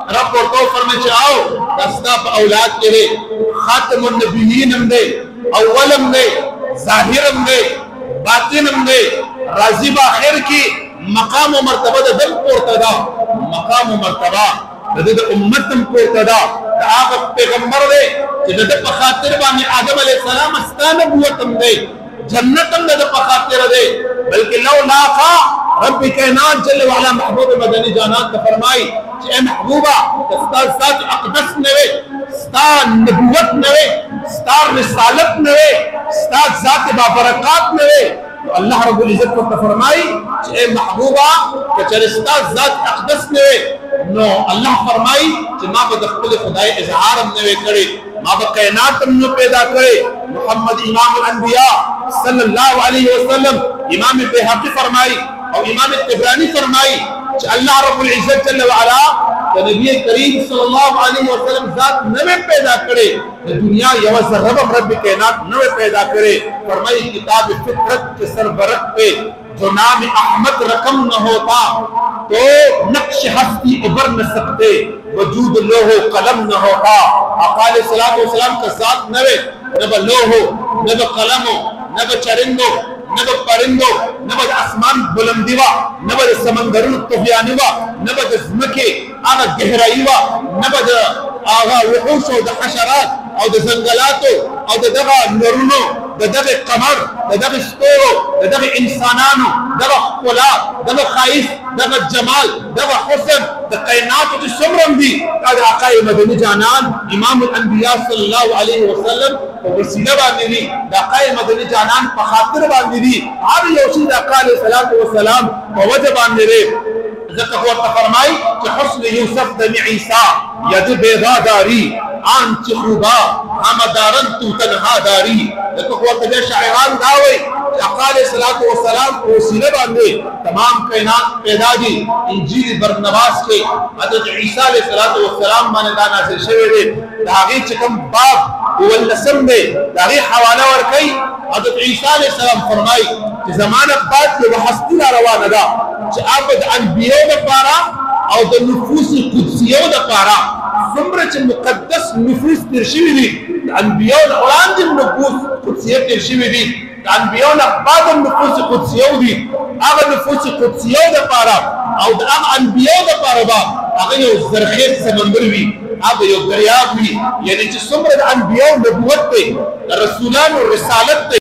رب ورته فرمایي او دستا په اولاد کې خاتم النبیین هم دی اولم دی ظاهرم دی باطنم دی راضی په اخر کې مقام او مرتبه د دل پورته ده مقام او مرتبه د امت هم پورته ده هغه پیغمبر دی چې د په خاطر باندې آدم علیه السلام ستانه نبوت هم دی جنت هم د په خاطر دی بلکې لو لاقا رب کائنات جل وعلا محبوب مدنی جانات کا فرمائی کہ اے محبوبہ ستا ذات اقدس نوے ستا نبوت نوے ستا رسالت نوے ستا ذات بابرکات نوے تو اللہ رب العزت کو فرمائی کہ اے محبوبہ کہ چرستا ذات اقدس نوے نو اللہ فرمائی کہ ما بدخل خدای اظہار ہم نوے کرے ما بکائنات ہم نو پیدا کرے محمد امام الانبیاء صلی اللہ علیہ وسلم امام بحقی فرمائی اور امام طبرانی فرمائی کہ اللہ رب العزت جل وعلا کہ نبی کریم صلی اللہ علیہ وسلم ذات نوے پیدا کرے دنیا یوز رب رب کائنات نوے پیدا کرے فرمائی کتاب فطرت کے سربرق پہ جو نام احمد رقم نہ ہوتا تو نقش ہستی ابر نہ سکتے وجود لوح و قلم نہ ہوتا آقا علیہ السلام کا ذات نوے نہ لوح نہ قلم نہ چرندو نہ پرندو نہ آسمان بلندی وا نہ سمندرونو طغیانی وا نہ زمکه هغه گہرائی وا نہ هغه وحوش او حشرات او زنګلات او دغه نورونو دغه قمر دغه ستورو دغه انسانانو دغه خلق دغه خایف دغه جمال دغه حسن د کائنات چې څومره دي دا آقا مدنی جانان امام الانبیاء صلی الله علیه وسلم په وسیله باندې دي د آقا مدنی جانان په خاطر باندې دي هر یو شی د آقا علیه السلام په وجه باندې دي ذکر هو فرمای چې حسن یوسف د عیسی ید بیضا داری آن چې خوبا همدارن تو تنها داری ذکر هو د شاعران داوي آقا علیہ السلام کو وسیلہ باندھے تمام کائنات پیدا دی انجیل برنواس کے حضرت عیسیٰ علیہ السلام مانے دا نازل شوے دے داغی چکم باب والنسم دے داغی حوالہ ورکی حضرت عیسیٰ علیہ السلام فرمائی کہ زمانہ بعد کے وحستی لا روانہ دا کہ عبد انبیاء دا پارا او دا نفوس قدسیوں دا پارا سمرچ مقدس نفوس ترشوی دی انبیاء دا اولان دی نفوس قدسیوں ترشوی دی انبیاء بعد النفوس قدسیو دی اغا نفوس قدسیو دا پارا او دا اغا انبیاء دا پارا با اغا یو زرخیت سمندر وی اغا یو دریاب وی یعنی چی سمرد انبیاء نبوت تے رسولان و رسالت تے